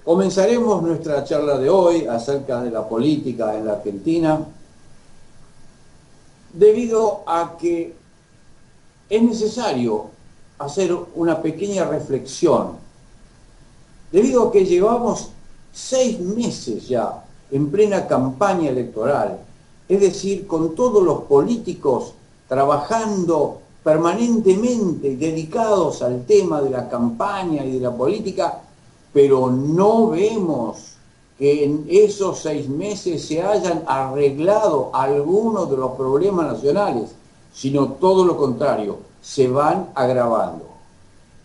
Comenzaremos nuestra charla de hoy acerca de la política en la Argentina, debido a que es necesario hacer una pequeña reflexión, debido a que llevamos 6 meses ya en plena campaña electoral, es decir, con todos los políticos trabajando permanentemente y dedicados al tema de la campaña y de la política, pero no vemos que en esos 6 meses se hayan arreglado algunos de los problemas nacionales, sino todo lo contrario, se van agravando.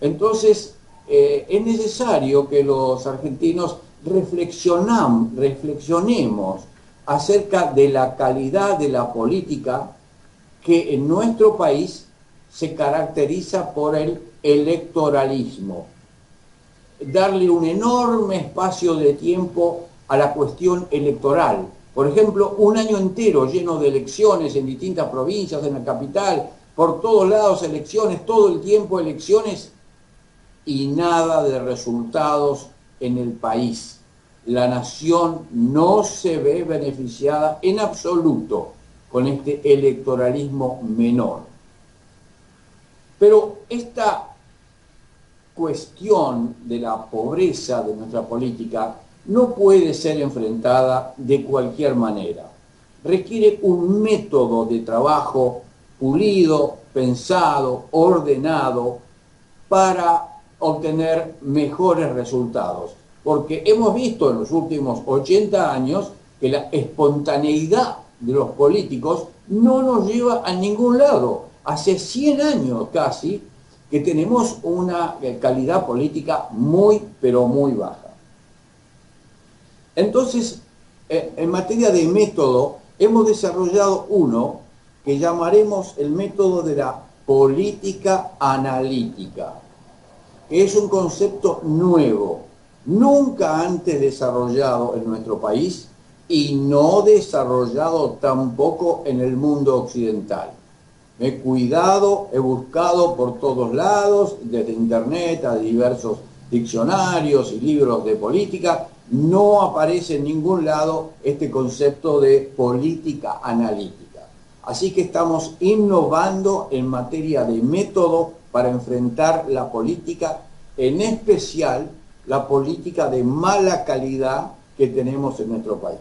Entonces, es necesario que los argentinos reflexionemos acerca de la calidad de la política que en nuestro país se caracteriza por el electoralismo. Darle un enorme espacio de tiempo a la cuestión electoral. Por ejemplo, un año entero lleno de elecciones en distintas provincias, en la capital, por todos lados elecciones, todo el tiempo elecciones y nada de resultados en el país. La nación no se ve beneficiada en absoluto con este electoralismo menor. Pero esta cuestión de la pobreza de nuestra política no puede ser enfrentada de cualquier manera. Requiere un método de trabajo pulido, pensado, ordenado, para obtener mejores resultados. Porque hemos visto en los últimos 80 años que la espontaneidad de los políticos no nos lleva a ningún lado. Hace 100 años casi que tenemos una calidad política muy, pero muy baja. Entonces, en materia de método, hemos desarrollado uno que llamaremos el método de la política analítica. Es un concepto nuevo, nunca antes desarrollado en nuestro país y no desarrollado tampoco en el mundo occidental. Me he cuidado, he buscado por todos lados, desde internet a diversos diccionarios y libros de política, no aparece en ningún lado este concepto de política analítica. Así que estamos innovando en materia de método para enfrentar la política, en especial la política de mala calidad que tenemos en nuestro país.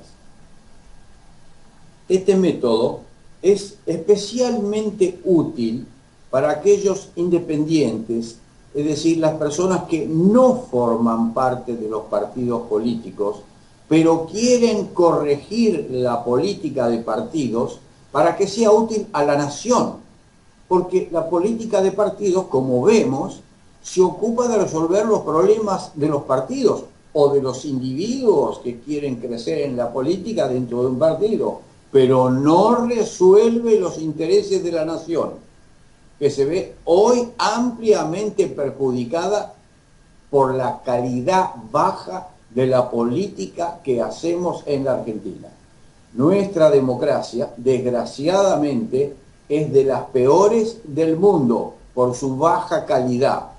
Este método es especialmente útil para aquellos independientes, es decir, las personas que no forman parte de los partidos políticos, pero quieren corregir la política de partidos para que sea útil a la nación. Porque la política de partidos, como vemos, se ocupa de resolver los problemas de los partidos o de los individuos que quieren crecer en la política dentro de un partido, pero no resuelve los intereses de la nación, que se ve hoy ampliamente perjudicada por la calidad baja de la política que hacemos en la Argentina. Nuestra democracia, desgraciadamente, es de las peores del mundo por su baja calidad.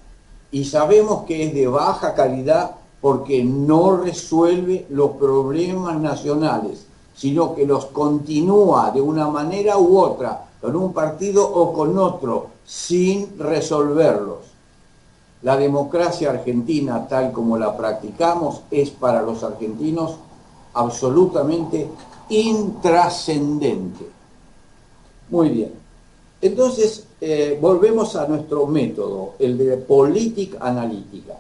Y sabemos que es de baja calidad porque no resuelve los problemas nacionales, sino que los continúa de una manera u otra, con un partido o con otro, sin resolverlos. La democracia argentina, tal como la practicamos, es para los argentinos absolutamente intrascendente. Muy bien. Entonces, volvemos a nuestro método, el de política analítica.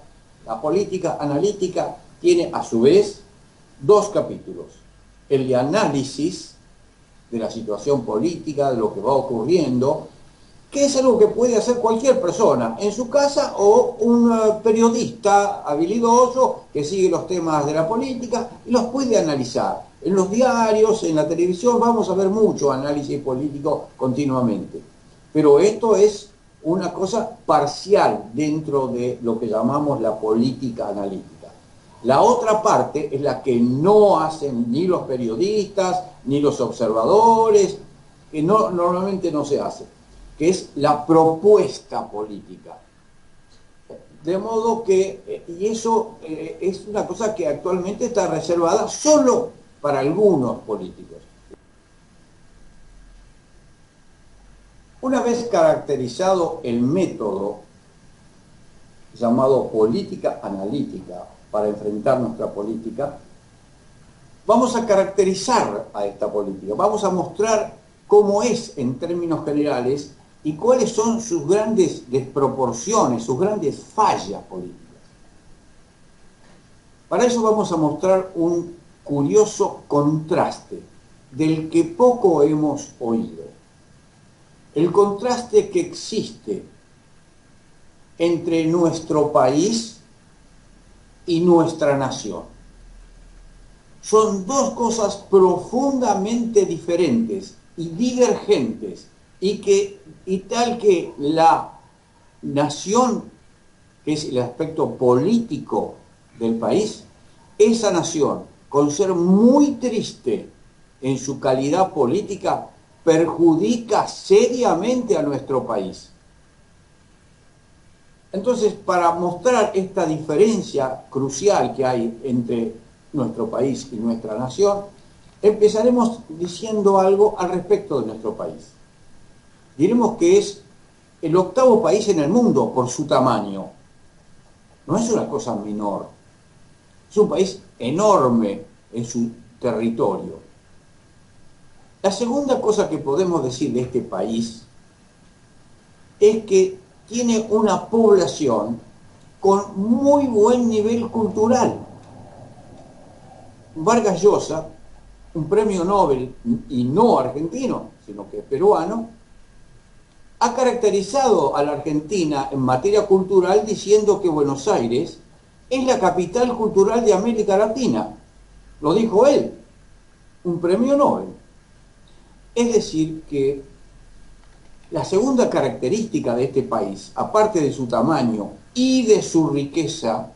La política analítica tiene, a su vez, 2 capítulos. El de análisis de la situación política, de lo que va ocurriendo, que es algo que puede hacer cualquier persona en su casa o un periodista habilidoso que sigue los temas de la política y los puede analizar. En los diarios, en la televisión, vamos a ver mucho análisis político continuamente. Pero esto es una cosa parcial dentro de lo que llamamos la política analítica. La otra parte es la que no hacen ni los periodistas, ni los observadores, que normalmente no se hace, que es la propuesta política. De modo que, y eso es una cosa que actualmente está reservada solo para algunos políticos. Una vez caracterizado el método llamado política analítica para enfrentar nuestra política, vamos a caracterizar a esta política, vamos a mostrar cómo es en términos generales y cuáles son sus grandes desproporciones, sus grandes fallas políticas. Para eso vamos a mostrar un curioso contraste del que poco hemos oído. El contraste que existe entre nuestro país y nuestra nación. Son dos cosas profundamente diferentes y divergentes y tal que la nación, que es el aspecto político del país, esa nación, con ser muy triste en su calidad política, perjudica seriamente a nuestro país. Entonces, para mostrar esta diferencia crucial que hay entre nuestro país y nuestra nación, empezaremos diciendo algo al respecto de nuestro país. Diremos que es el octavo país en el mundo por su tamaño. No es una cosa menor. Es un país enorme en su territorio. La segunda cosa que podemos decir de este país es que tiene una población con muy buen nivel cultural. Vargas Llosa, un premio Nobel, y no argentino, sino que peruano, ha caracterizado a la Argentina en materia cultural diciendo que Buenos Aires es la capital cultural de América Latina. Lo dijo él, un premio Nobel. Es decir, que la segunda característica de este país, aparte de su tamaño y de su riqueza,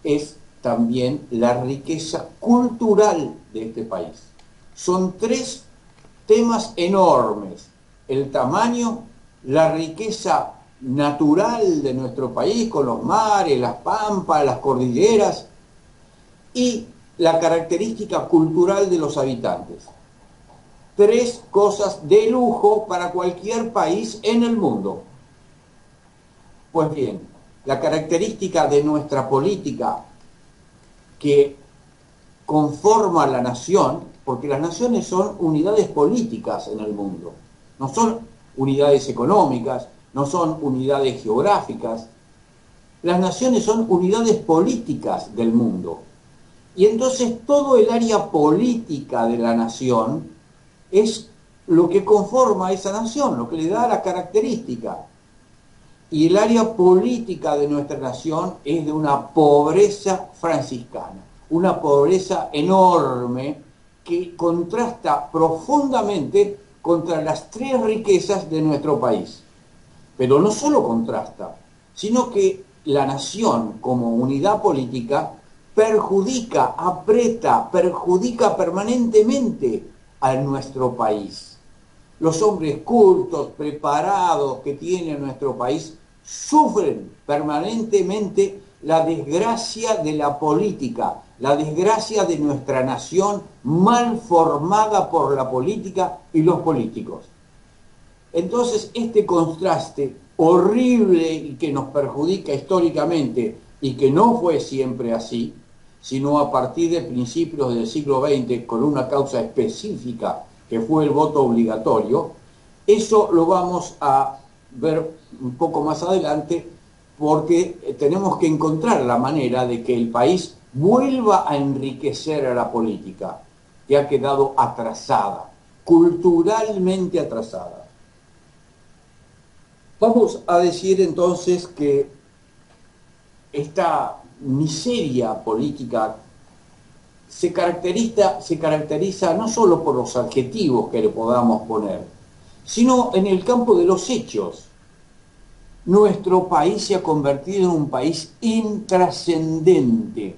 es también la riqueza cultural de este país. Son tres temas enormes: el tamaño, la riqueza natural de nuestro país, con los mares, las pampas, las cordilleras, y la característica cultural de los habitantes. Tres cosas de lujo para cualquier país en el mundo. Pues bien, la característica de nuestra política que conforma la nación, porque las naciones son unidades políticas en el mundo, no son unidades económicas, no son unidades geográficas. Las naciones son unidades políticas del mundo. Y entonces todo el área política de la nación es lo que conforma a esa nación, lo que le da la característica. Y el área política de nuestra nación es de una pobreza franciscana, una pobreza enorme que contrasta profundamente contra las tres riquezas de nuestro país. Pero no solo contrasta, sino que la nación como unidad política perjudica, aprieta, perjudica permanentemente a nuestro país. Los hombres cultos, preparados que tiene nuestro país sufren permanentemente la desgracia de la política, la desgracia de nuestra nación mal formada por la política y los políticos. Entonces, este contraste horrible y que nos perjudica históricamente y que no fue siempre así, sino a partir de principios del siglo XX con una causa específica que fue el voto obligatorio, eso lo vamos a ver un poco más adelante, porque tenemos que encontrar la manera de que el país vuelva a enriquecer a la política, que ha quedado atrasada, culturalmente atrasada. Vamos a decir entonces que esta miseria política se caracteriza no solo por los adjetivos que le podamos poner, sino en el campo de los hechos. Nuestro país se ha convertido en un país intrascendente.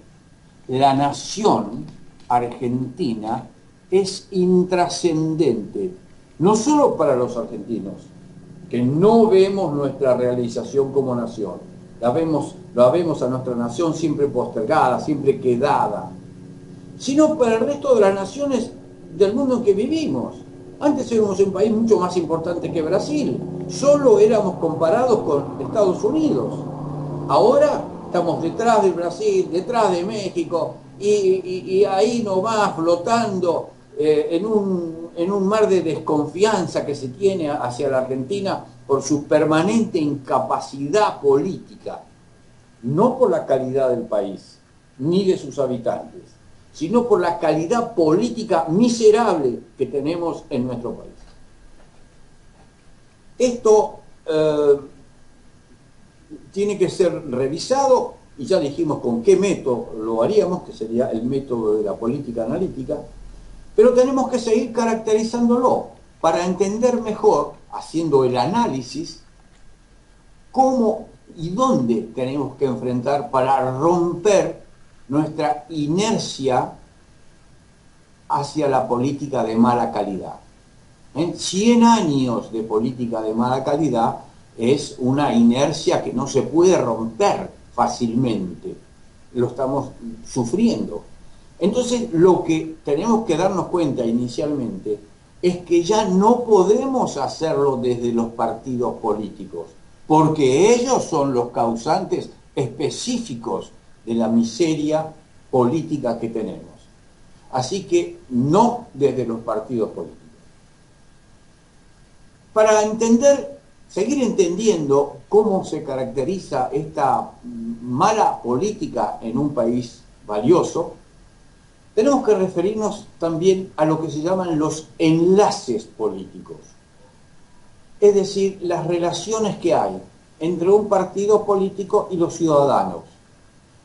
La nación argentina es intrascendente, no solo para los argentinos, que no vemos nuestra realización como nación. La vemos a nuestra nación siempre postergada, siempre quedada, sino para el resto de las naciones del mundo en que vivimos. Antes éramos un país mucho más importante que Brasil, solo éramos comparados con Estados Unidos. Ahora estamos detrás de Brasil, detrás de México, y ahí nomás flotando en un mar de desconfianza que se tiene hacia la Argentina por su permanente incapacidad política, no por la calidad del país, ni de sus habitantes, sino por la calidad política miserable que tenemos en nuestro país. Esto tiene que ser revisado, y ya dijimos con qué método lo haríamos, que sería el método de la política analítica, pero tenemos que seguir caracterizándolo para entender mejor, haciendo el análisis, cómo y dónde tenemos que enfrentar para romper nuestra inercia hacia la política de mala calidad. 100 años de política de mala calidad es una inercia que no se puede romper fácilmente. Lo estamos sufriendo. Entonces, lo que tenemos que darnos cuenta inicialmente es que ya no podemos hacerlo desde los partidos políticos, porque ellos son los causantes específicos de la miseria política que tenemos. Así que no desde los partidos políticos. Para seguir entendiendo cómo se caracteriza esta mala política en un país valioso, tenemos que referirnos también a lo que se llaman los enlaces políticos. Es decir, las relaciones que hay entre un partido político y los ciudadanos,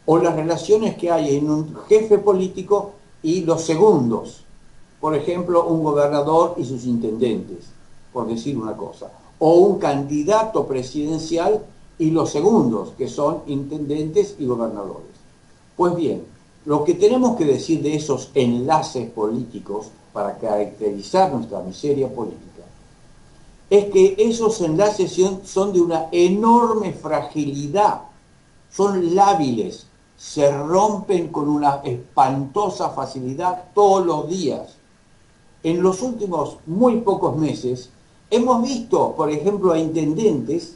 o las relaciones que hay en un jefe político y los segundos, por ejemplo, un gobernador y sus intendentes, por decir una cosa, o un candidato presidencial y los segundos, que son intendentes y gobernadores. Pues bien, lo que tenemos que decir de esos enlaces políticos para caracterizar nuestra miseria política es que esos enlaces son de una enorme fragilidad, son lábiles, se rompen con una espantosa facilidad todos los días. En los últimos muy pocos meses hemos visto, por ejemplo, a intendentes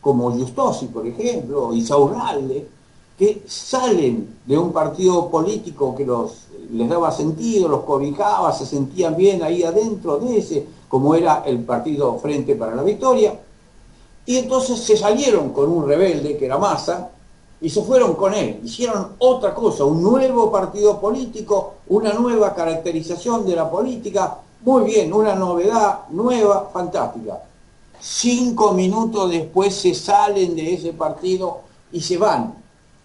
como Giustosi, por ejemplo, o Insaurralde, que salen de un partido político que les daba sentido, los cobijaba, se sentían bien ahí adentro de ese, como era el partido Frente para la Victoria, y entonces se salieron con un rebelde que era Massa, y se fueron con él, hicieron otra cosa, un nuevo partido político, una nueva caracterización de la política, muy bien, una novedad nueva, fantástica. 5 minutos después se salen de ese partido y se van,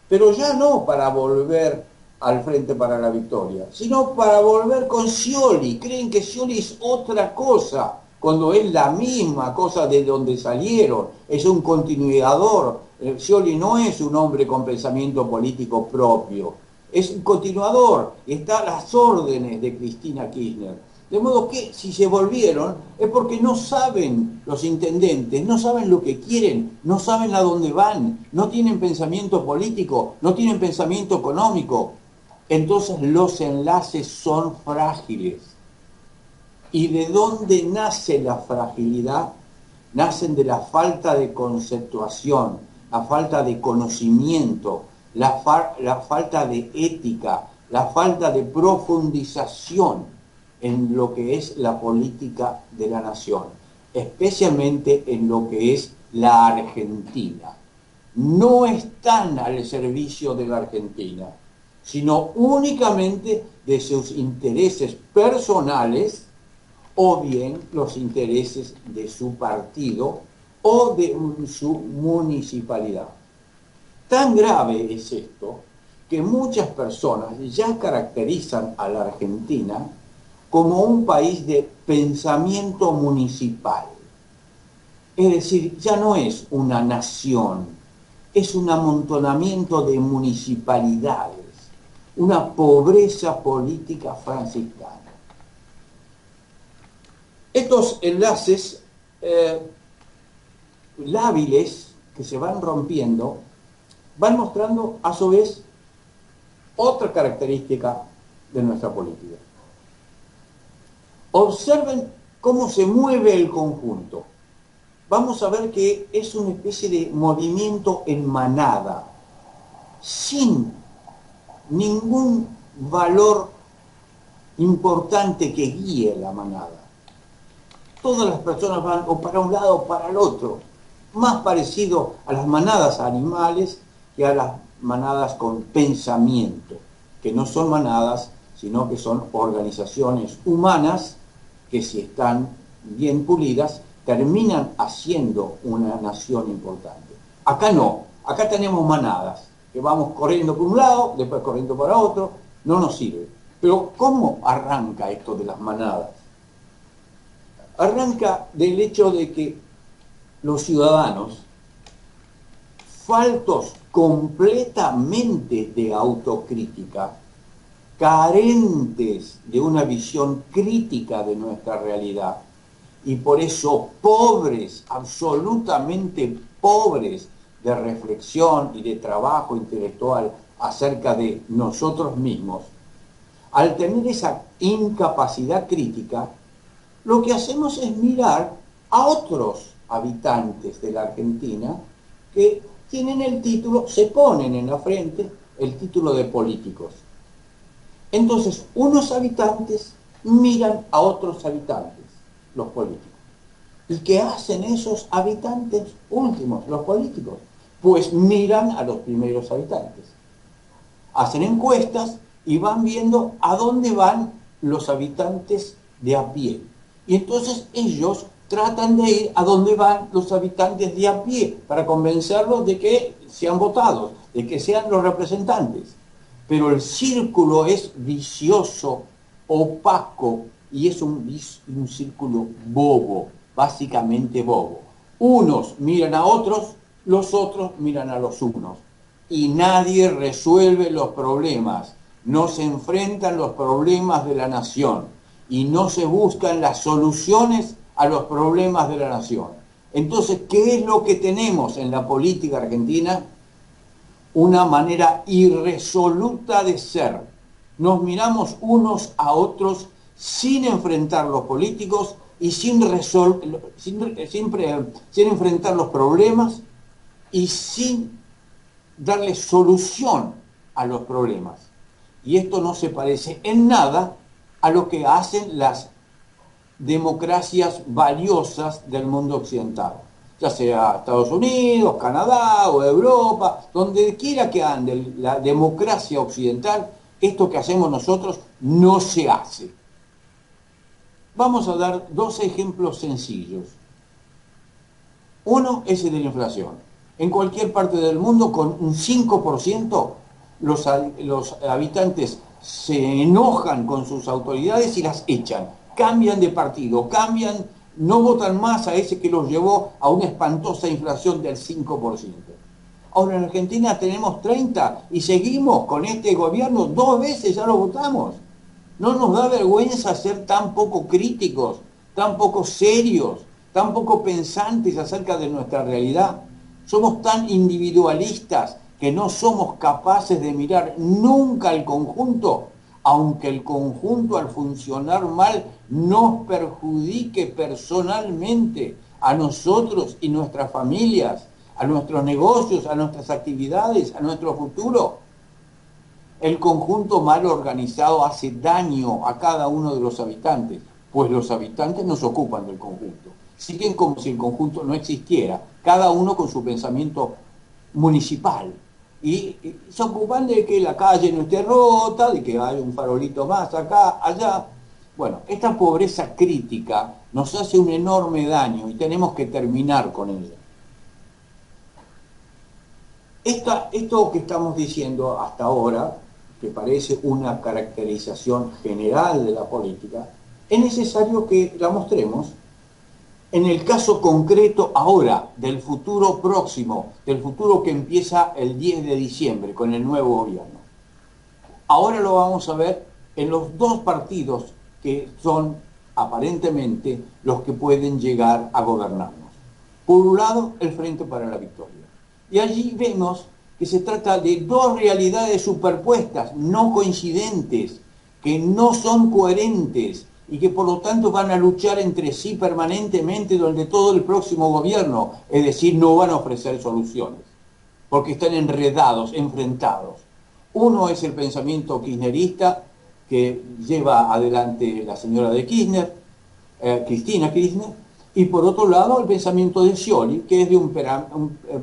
pero ya no para volver al Frente para la Victoria, sino para volver con Scioli. Creen que Scioli es otra cosa, cuando es la misma cosa de donde salieron, es un continuador. Scioli no es un hombre con pensamiento político propio, es un continuador, está a las órdenes de Cristina Kirchner. De modo que si se volvieron es porque no saben los intendentes, no saben lo que quieren, no saben a dónde van, no tienen pensamiento político, no tienen pensamiento económico. Entonces los enlaces son frágiles. ¿Y de dónde nace la fragilidad? Nacen de la falta de conceptuación, la falta de conocimiento, la falta de ética, la falta de profundización en lo que es la política de la nación, especialmente en lo que es la Argentina. No están al servicio de la Argentina, sino únicamente de sus intereses personales o bien los intereses de su partido o de su municipalidad. Tan grave es esto que muchas personas ya caracterizan a la Argentina como un país de pensamiento municipal. Es decir, ya no es una nación, es un amontonamiento de municipalidades, una pobreza política franciscana. Estos enlaces lábiles que se van rompiendo van mostrando a su vez otra característica de nuestra política. Observen cómo se mueve el conjunto. Vamos a ver que es una especie de movimiento en manada, sin ningún valor importante que guíe la manada. Todas las personas van o para un lado o para el otro, más parecido a las manadas animales que a las manadas con pensamiento, que no son manadas, sino que son organizaciones humanas que, si están bien pulidas, terminan haciendo una nación importante. Acá no, acá tenemos manadas, que vamos corriendo por un lado, después corriendo para otro, no nos sirve. Pero ¿cómo arranca esto de las manadas? Arranca del hecho de que los ciudadanos, faltos completamente de autocrítica, carentes de una visión crítica de nuestra realidad, y por eso pobres, absolutamente pobres de reflexión y de trabajo intelectual acerca de nosotros mismos, al tener esa incapacidad crítica, lo que hacemos es mirar a otros habitantes de la Argentina que tienen el título, se ponen en la frente el título de políticos. Entonces, unos habitantes miran a otros habitantes, los políticos. ¿Y qué hacen esos habitantes últimos, los políticos? Pues miran a los primeros habitantes. Hacen encuestas y van viendo a dónde van los habitantes de a pie. Y entonces ellos tratan de ir a donde van los habitantes de a pie para convencerlos de que sean votados, de que sean los representantes. Pero el círculo es vicioso, opaco, y es un círculo bobo, básicamente bobo. Unos miran a otros, los otros miran a los unos. Y nadie resuelve los problemas, no se enfrentan los problemas de la nación y no se buscan las soluciones a los problemas de la nación. Entonces, ¿qué es lo que tenemos en la política argentina? Una manera irresoluta de ser. Nos miramos unos a otros sin enfrentar los políticos y sin enfrentar los problemas y sin darle solución a los problemas. Y esto no se parece en nada a lo que hacen las democracias valiosas del mundo occidental, ya sea Estados Unidos, Canadá o Europa, donde quiera que ande la democracia occidental, esto que hacemos nosotros no se hace. Vamos a dar dos ejemplos sencillos. Uno es el de la inflación. En cualquier parte del mundo, con un 5%, los habitantes se enojan con sus autoridades y las echan. Cambian de partido, no votan más a ese que los llevó a una espantosa inflación del 5%. Ahora en Argentina tenemos 30 y seguimos con este gobierno 2 veces, ya lo votamos. ¿No nos da vergüenza ser tan poco críticos, tan poco serios, tan poco pensantes acerca de nuestra realidad? Somos tan individualistas que no somos capaces de mirar nunca el conjunto, aunque el conjunto al funcionar mal nos perjudique personalmente a nosotros y nuestras familias, a nuestros negocios, a nuestras actividades, a nuestro futuro. El conjunto mal organizado hace daño a cada uno de los habitantes, pues los habitantes no se ocupan del conjunto. Siguen como si el conjunto no existiera, cada uno con su pensamiento municipal. Y se ocupan de que la calle no esté rota, de que haya un farolito más acá, allá. Bueno, esta pobreza crítica nos hace un enorme daño y tenemos que terminar con ella. Esto que estamos diciendo hasta ahora, que parece una caracterización general de la política, es necesario que la mostremos en el caso concreto ahora, del futuro próximo, del futuro que empieza el 10 de diciembre con el nuevo gobierno. Ahora lo vamos a ver en los dos partidos que son aparentemente los que pueden llegar a gobernarnos. Por un lado, el Frente para la Victoria. Y allí vemos que se trata de dos realidades superpuestas, no coincidentes, que no son coherentes y que por lo tanto van a luchar entre sí permanentemente durante todo el próximo gobierno, es decir, no van a ofrecer soluciones, porque están enredados, enfrentados. Uno es el pensamiento kirchnerista que lleva adelante la señora de Kirchner, Cristina Kirchner, y por otro lado el pensamiento de Scioli, que es de un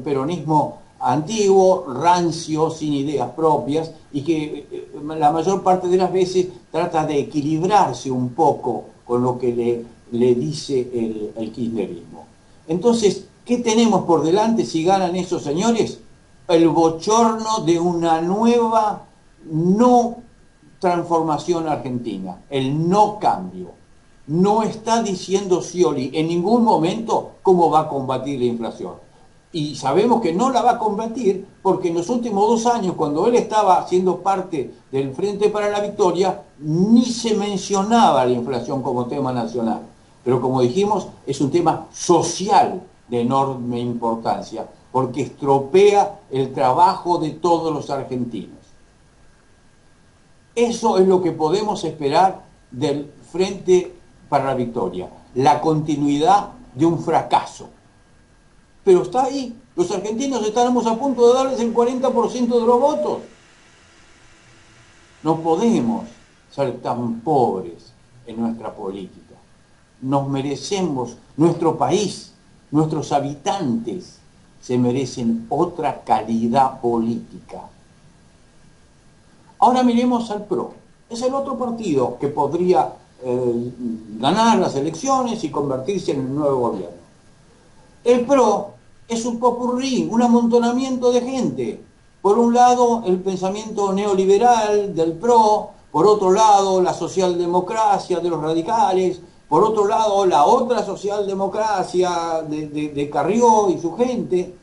peronismo antiguo, rancio, sin ideas propias, y que la mayor parte de las veces trata de equilibrarse un poco con lo que le dice el kirchnerismo. Entonces, ¿qué tenemos por delante si ganan esos señores? El bochorno de una nueva no transformación argentina, el no cambio. No está diciendo Scioli en ningún momento cómo va a combatir la inflación. Y sabemos que no la va a combatir porque en los últimos 2 años, cuando él estaba siendo parte del Frente para la Victoria, ni se mencionaba la inflación como tema nacional. Pero como dijimos, es un tema social de enorme importancia, porque estropea el trabajo de todos los argentinos. Eso es lo que podemos esperar del Frente para la Victoria, la continuidad de un fracaso. Pero está ahí, los argentinos estamos a punto de darles el 40% de los votos. No podemos ser tan pobres en nuestra política. Nos merecemos, nuestro país, nuestros habitantes se merecen otra calidad política. Ahora miremos al PRO. Es el otro partido que podría ganar las elecciones y convertirse en el nuevo gobierno. El PRO es un popurrí, un amontonamiento de gente. Por un lado, el pensamiento neoliberal del PRO, por otro lado, la socialdemocracia de los radicales, por otro lado, la otra socialdemocracia de Carrió y su gente.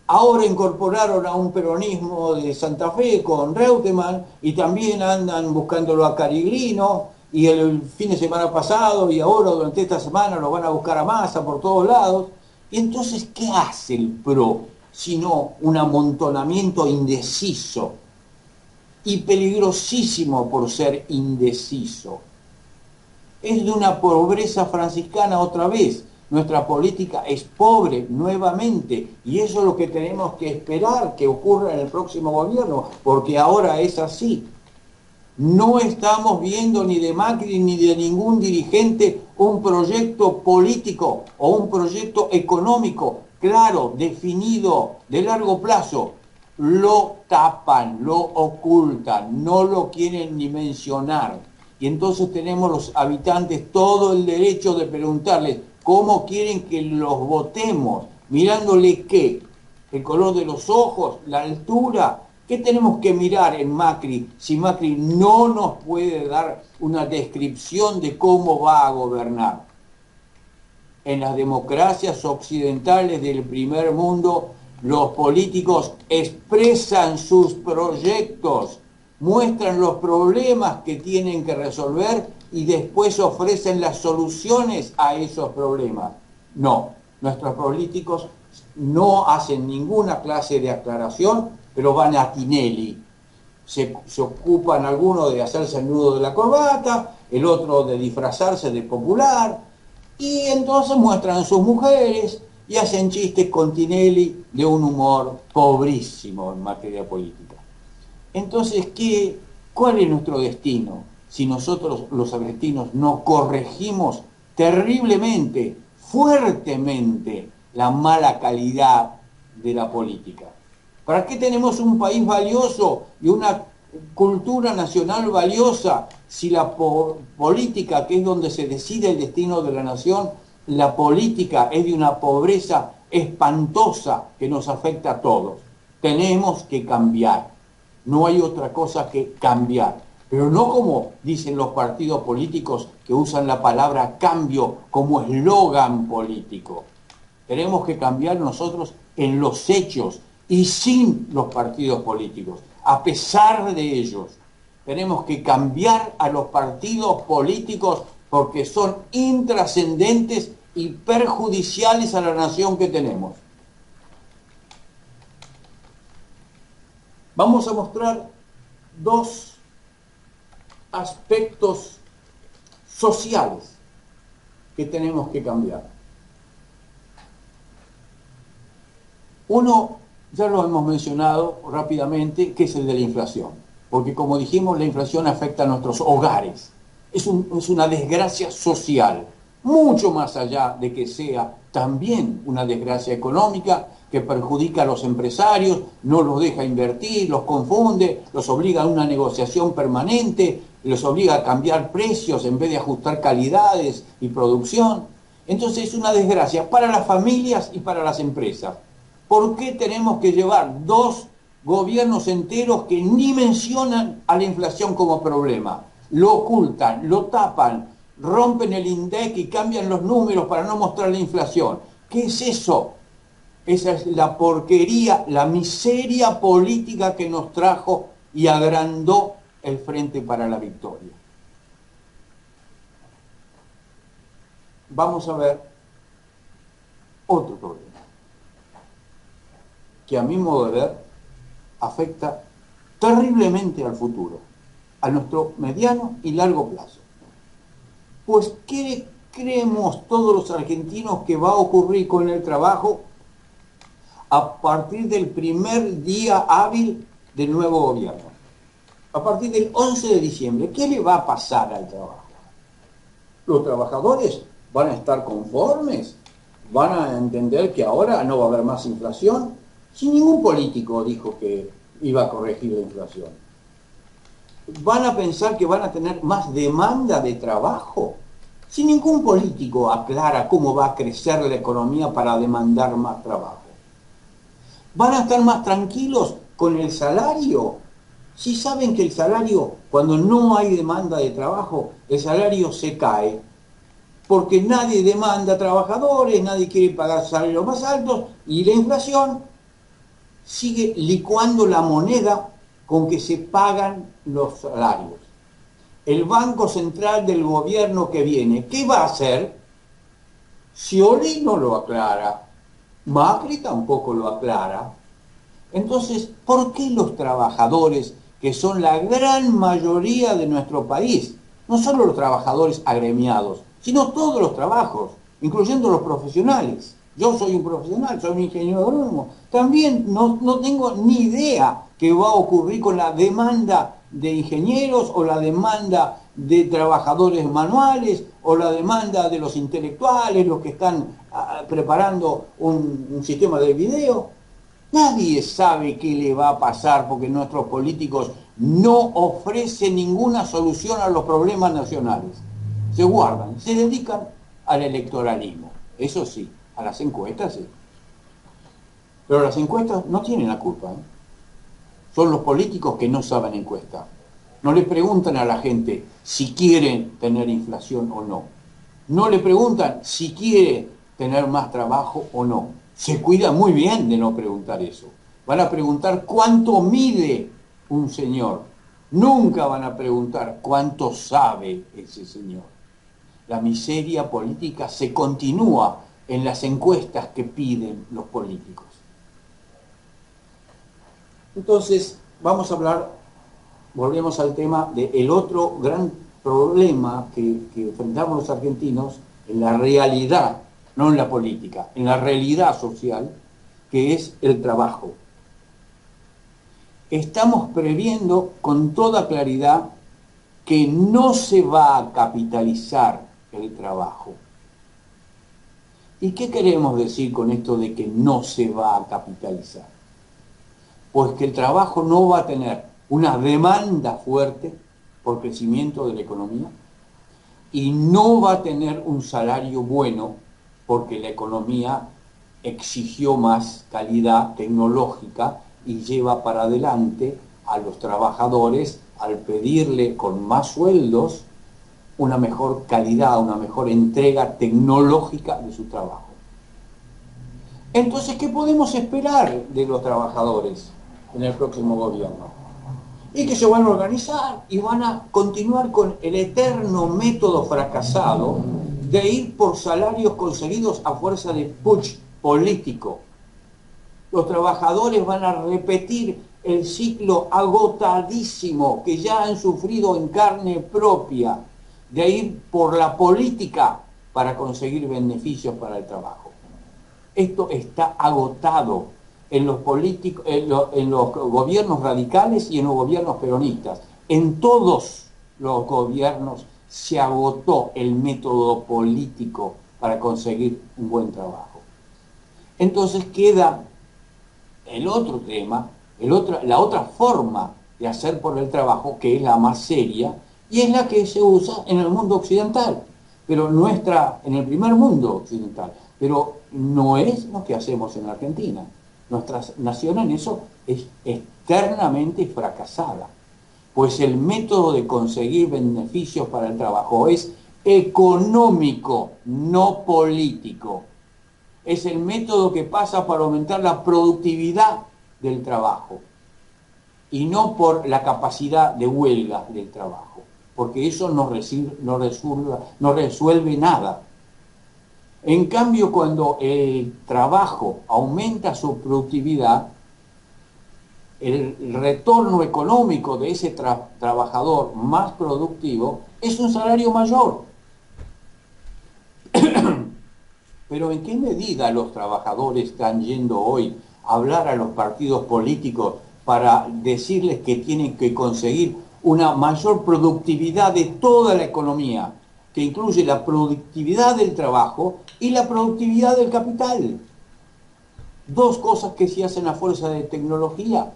Ahora incorporaron a un peronismo de Santa Fe con Reutemann y también andan buscándolo a Cariglino, y el fin de semana pasado y ahora durante esta semana lo van a buscar a Massa por todos lados. Y entonces, ¿qué hace el PRO sino un amontonamiento indeciso y peligrosísimo por ser indeciso? Es de una pobreza franciscana otra vez. Nuestra política es pobre nuevamente y eso es lo que tenemos que esperar que ocurra en el próximo gobierno, porque ahora es así. No estamos viendo ni de Macri ni de ningún dirigente un proyecto político o un proyecto económico claro, definido, de largo plazo. Lo tapan, lo ocultan, no lo quieren ni mencionar. Y entonces tenemos los habitantes todo el derecho de preguntarles cómo quieren que los votemos, mirándole qué, el color de los ojos, la altura. ¿Qué tenemos que mirar en Macri si Macri no nos puede dar una descripción de cómo va a gobernar? En las democracias occidentales del primer mundo, los políticos expresan sus proyectos, muestran los problemas que tienen que resolver y después ofrecen las soluciones a esos problemas. No, nuestros políticos no hacen ninguna clase de aclaración, pero van a Tinelli. Se ocupan algunos de hacerse el nudo de la corbata, el otro de disfrazarse de popular, y entonces muestran a sus mujeres y hacen chistes con Tinelli de un humor pobrísimo en materia política. Entonces, ¿cuál es nuestro destino si nosotros los argentinos no corregimos terriblemente, fuertemente, la mala calidad de la política? ¿Para qué tenemos un país valioso y una cultura nacional valiosa si la política, que es donde se decide el destino de la nación, la política es de una pobreza espantosa que nos afecta a todos? Tenemos que cambiar. No hay otra cosa que cambiar. Pero no como dicen los partidos políticos que usan la palabra cambio como eslogan político. Tenemos que cambiar nosotros en los hechos y sin los partidos políticos. A pesar de ellos, tenemos que cambiar a los partidos políticos porque son intrascendentes y perjudiciales a la nación que tenemos. Vamos a mostrar dos aspectos sociales que tenemos que cambiar. Uno, ya lo hemos mencionado rápidamente, que es el de la inflación. Porque como dijimos, la inflación afecta a nuestros hogares. Es una desgracia social, mucho más allá de que sea también una desgracia económica que perjudica a los empresarios, no los deja invertir, los confunde, los obliga a una negociación permanente, los obliga a cambiar precios en vez de ajustar calidades y producción. Entonces es una desgracia para las familias y para las empresas. ¿Por qué tenemos que llevar dos gobiernos enteros que ni mencionan a la inflación como problema? Lo ocultan, lo tapan, rompen el INDEC y cambian los números para no mostrar la inflación. ¿Qué es eso? Esa es la porquería, la miseria política que nos trajo y agrandó el Frente para la Victoria. Vamos a ver otro problema, que a mi modo de ver afecta terriblemente al futuro, a nuestro mediano y largo plazo. Pues, ¿qué creemos todos los argentinos que va a ocurrir con el trabajo a partir del primer día hábil del nuevo gobierno? A partir del 11 de diciembre, ¿qué le va a pasar al trabajo? ¿Los trabajadores van a estar conformes? ¿Van a entender que ahora no va a haber más inflación? Si ningún político dijo que iba a corregir la inflación. ¿Van a pensar que van a tener más demanda de trabajo? Si ningún político aclara cómo va a crecer la economía para demandar más trabajo. ¿Van a estar más tranquilos con el salario? Si saben que el salario, cuando no hay demanda de trabajo, el salario se cae, porque nadie demanda trabajadores, nadie quiere pagar salarios más altos, y la inflación sigue licuando la moneda con que se pagan los salarios. El Banco Central del gobierno que viene, ¿qué va a hacer? Scioli no lo aclara, Macri tampoco lo aclara. Entonces, ¿por qué los trabajadores, que son la gran mayoría de nuestro país, no solo los trabajadores agremiados, sino todos los trabajos, incluyendo los profesionales? Yo soy un profesional, soy un ingeniero agrónomo. También no tengo ni idea qué va a ocurrir con la demanda de ingenieros o la demanda de trabajadores manuales o la demanda de los intelectuales, los que están preparando un sistema de video. Nadie sabe qué le va a pasar porque nuestros políticos no ofrecen ninguna solución a los problemas nacionales. Se guardan, se dedican al electoralismo. Eso sí, a las encuestas sí. Pero las encuestas no tienen la culpa, ¿eh? Son los políticos que no saben encuestar. No le preguntan a la gente si quieren tener inflación o no. No le preguntan si quiere tener más trabajo o no. Se cuida muy bien de no preguntar eso. Van a preguntar cuánto mide un señor. Nunca van a preguntar cuánto sabe ese señor. La miseria política se continúa en las encuestas que piden los políticos. Entonces, vamos a hablar, volvemos al tema del otro gran problema que enfrentamos los argentinos en la realidad, no en la política, en la realidad social, que es el trabajo. Estamos previendo con toda claridad que no se va a capitalizar el trabajo. ¿Y qué queremos decir con esto de que no se va a capitalizar? Pues que el trabajo no va a tener una demanda fuerte por crecimiento de la economía y no va a tener un salario bueno porque la economía exigió más calidad tecnológica y lleva para adelante a los trabajadores al pedirle con más sueldos una mejor calidad, una mejor entrega tecnológica de su trabajo. Entonces, ¿qué podemos esperar de los trabajadores en el próximo gobierno? Y que se van a organizar y van a continuar con el eterno método fracasado de ir por salarios conseguidos a fuerza de putsch político. Los trabajadores van a repetir el ciclo agotadísimo que ya han sufrido en carne propia, de ir por la política para conseguir beneficios para el trabajo. Esto está agotado en los políticos, en los gobiernos radicales y en los gobiernos peronistas. En todos los gobiernos se agotó el método político para conseguir un buen trabajo. Entonces queda el otro tema, la otra forma de hacer por el trabajo, que es la más seria, y es la que se usa en el mundo occidental, pero en el primer mundo occidental, pero no es lo que hacemos en Argentina. Nuestra nación en eso es externamente fracasada, pues el método de conseguir beneficios para el trabajo es económico, no político. Es el método que pasa por aumentar la productividad del trabajo y no por la capacidad de huelga del trabajo, porque eso no resuelve nada. En cambio, cuando el trabajo aumenta su productividad, el retorno económico de ese trabajador más productivo es un salario mayor. Pero ¿en qué medida los trabajadores están yendo hoy a hablar a los partidos políticos para decirles que tienen que conseguir una mayor productividad de toda la economía, que incluye la productividad del trabajo y la productividad del capital? Dos cosas que se hacen a fuerza de tecnología.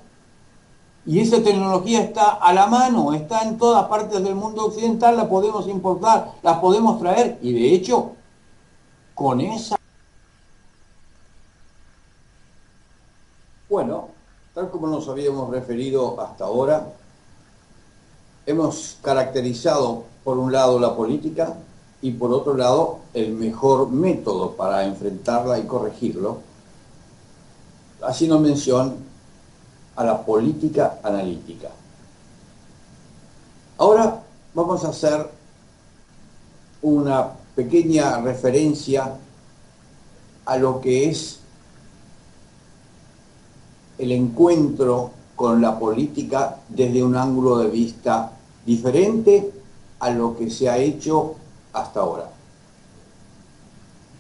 Y esa tecnología está a la mano, está en todas partes del mundo occidental, la podemos importar, la podemos traer, y de hecho, con esa... Bueno, tal como nos habíamos referido hasta ahora, hemos caracterizado por un lado la política y por otro lado el mejor método para enfrentarla y corregirlo, haciendo mención a la política analítica. Ahora vamos a hacer una pequeña referencia a lo que es el encuentro con la política desde un ángulo de vista diferente a lo que se ha hecho hasta ahora,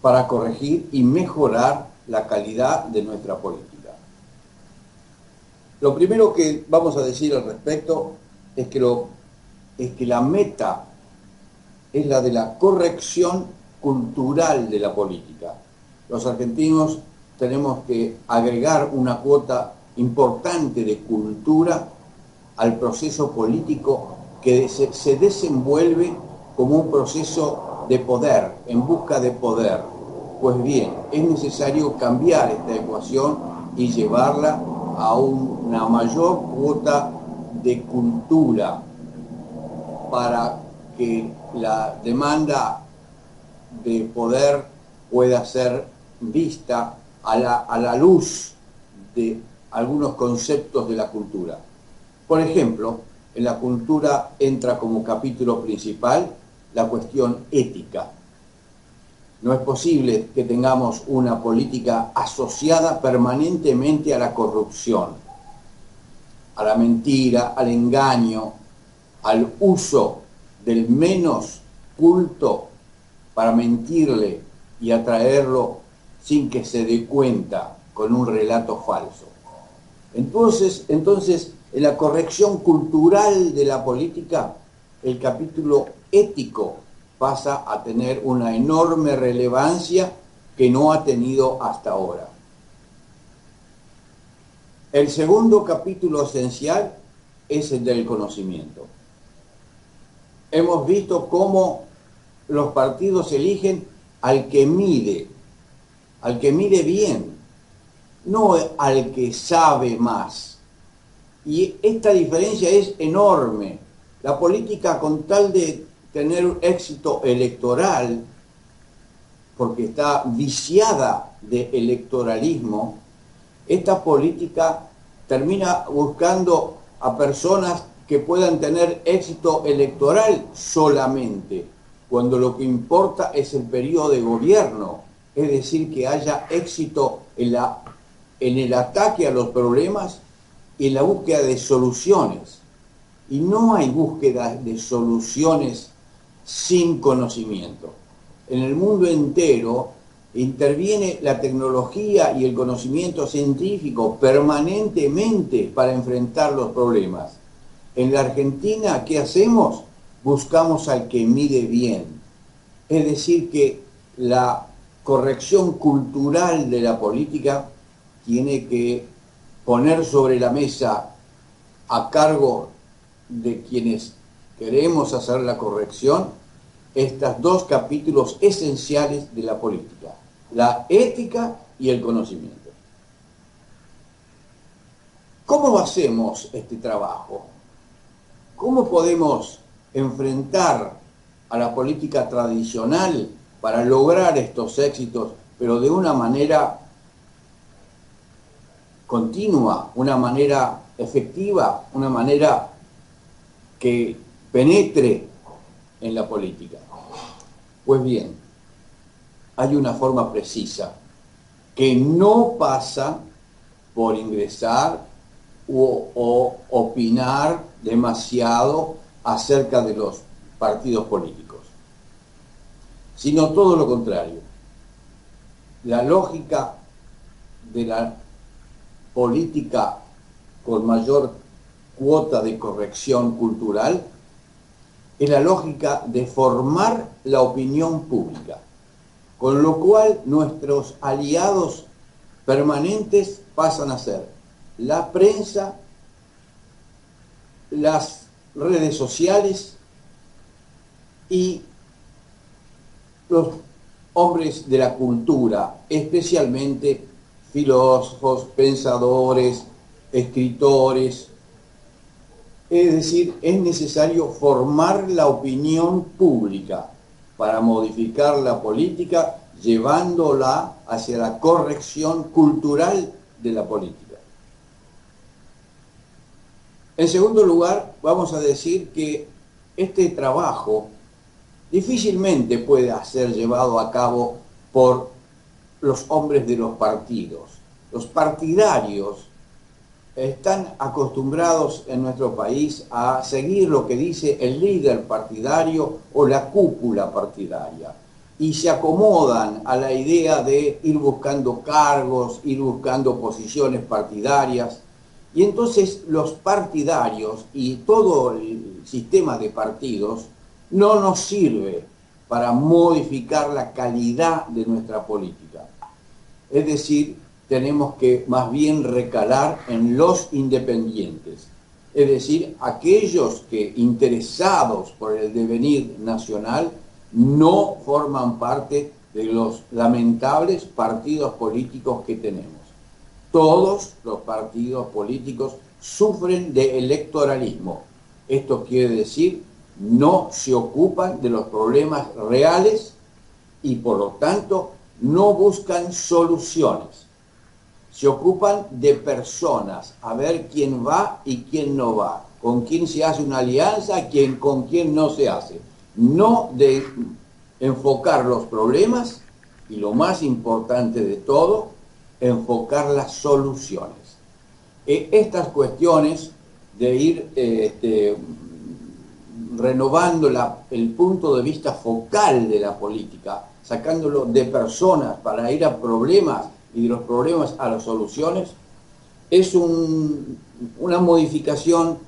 para corregir y mejorar la calidad de nuestra política. Lo primero que vamos a decir al respecto es que la meta es la de la corrección cultural de la política. Los argentinos tenemos que agregar una cuota importante de cultura al proceso político que se desenvuelve como un proceso de poder, en busca de poder. Pues bien, es necesario cambiar esta ecuación y llevarla a una mayor cuota de cultura para que la demanda de poder pueda ser vista a la luz de algunos conceptos de la cultura. Por ejemplo, en la cultura entra como capítulo principal la cuestión ética. No es posible que tengamos una política asociada permanentemente a la corrupción, a la mentira, al engaño, al uso del menos culto para mentirle y atraerlo sin que se dé cuenta con un relato falso. Entonces, en la corrección cultural de la política, el capítulo ético pasa a tener una enorme relevancia que no ha tenido hasta ahora. El segundo capítulo esencial es el del conocimiento. Hemos visto cómo los partidos eligen al que mide bien, no al que sabe más. Y esta diferencia es enorme. La política, con tal de tener éxito electoral, porque está viciada de electoralismo, esta política termina buscando a personas que puedan tener éxito electoral solamente, cuando lo que importa es el periodo de gobierno, es decir, que haya éxito en el ataque a los problemas y en la búsqueda de soluciones. Y no hay búsqueda de soluciones sin conocimiento. En el mundo entero interviene la tecnología y el conocimiento científico permanentemente para enfrentar los problemas. En la Argentina, ¿qué hacemos? Buscamos al que mide bien. Es decir, que la corrección cultural de la política tiene que poner sobre la mesa, a cargo de quienes queremos hacer la corrección, estos dos capítulos esenciales de la política: la ética y el conocimiento. ¿Cómo hacemos este trabajo? ¿Cómo podemos enfrentar a la política tradicional para lograr estos éxitos, pero de una manera continua, una manera efectiva, una manera que penetre en la política? Pues bien, hay una forma precisa que no pasa por ingresar o opinar demasiado acerca de los partidos políticos, sino todo lo contrario. La lógica de la política con mayor cuota de corrección cultural es la lógica de formar la opinión pública, con lo cual nuestros aliados permanentes pasan a ser la prensa, las redes sociales y los hombres de la cultura, especialmente filósofos, pensadores, escritores. Es decir, es necesario formar la opinión pública para modificar la política, llevándola hacia la corrección cultural de la política. En segundo lugar, vamos a decir que este trabajo difícilmente puede ser llevado a cabo por los hombres de los partidos. Los partidarios están acostumbrados en nuestro país a seguir lo que dice el líder partidario o la cúpula partidaria, y se acomodan a la idea de ir buscando cargos, ir buscando posiciones partidarias. Y entonces los partidarios y todo el sistema de partidos no nos sirve para modificar la calidad de nuestra política. Es decir, tenemos que más bien recalar en los independientes, es decir, aquellos que, interesados por el devenir nacional, no forman parte de los lamentables partidos políticos que tenemos. Todos los partidos políticos sufren de electoralismo. Esto quiere decir, no se ocupan de los problemas reales y por lo tanto no buscan soluciones. Se ocupan de personas, a ver quién va y quién no va, con quién se hace una alianza, con quién no se hace. No de enfocar los problemas y, lo más importante de todo, enfocar las soluciones. Estas cuestiones de ir renovando el punto de vista focal de la política, sacándolo de personas para ir a problemas y de los problemas a las soluciones, es una modificación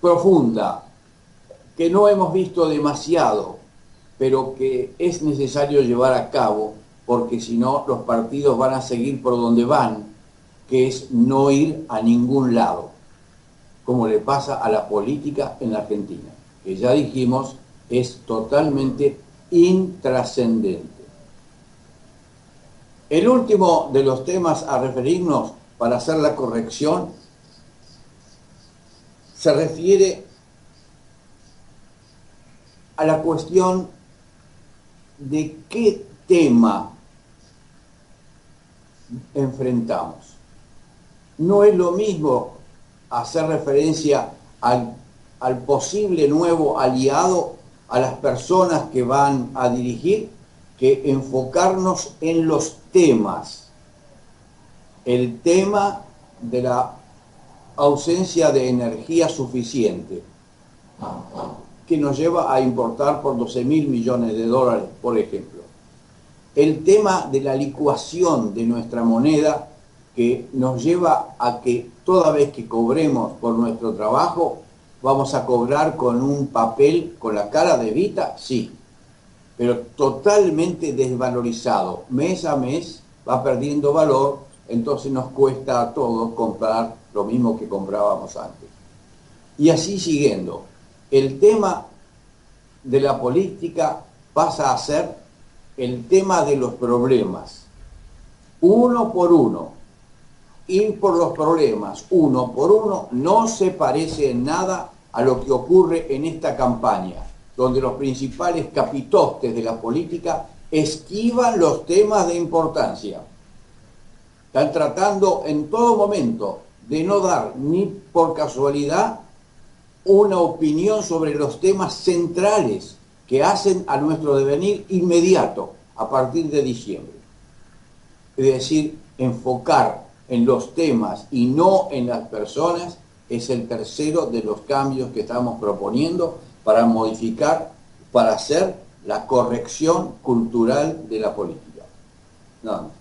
profunda que no hemos visto demasiado, pero que es necesario llevar a cabo, porque si no los partidos van a seguir por donde van, que es no ir a ningún lado, como le pasa a la política en la Argentina, que ya dijimos es totalmente intrascendente. El último de los temas a referirnos para hacer la corrección se refiere a la cuestión de qué tema enfrentamos. No es lo mismo hacer referencia al posible nuevo aliado a las personas que van a dirigir que enfocarnos en los temas. El tema de la ausencia de energía suficiente, que nos lleva a importar por 12.000 millones de dólares, por ejemplo. El tema de la licuación de nuestra moneda, que nos lleva a que toda vez que cobremos por nuestro trabajo, vamos a cobrar con un papel con la cara de Evita, sí, pero totalmente desvalorizado. Mes a mes va perdiendo valor, entonces nos cuesta a todos comprar lo mismo que comprábamos antes. Y así siguiendo. El tema de la política pasa a ser el tema de los problemas. Uno por uno. Ir por los problemas, uno por uno, no se parece en nada a lo que ocurre en esta campaña, donde los principales capitostes de la política esquivan los temas de importancia. Están tratando en todo momento de no dar ni por casualidad una opinión sobre los temas centrales que hacen a nuestro devenir inmediato a partir de diciembre. Es decir, enfocar en los temas y no en las personas es el tercero de los cambios que estamos proponiendo para modificar, para hacer la corrección cultural de la política. No.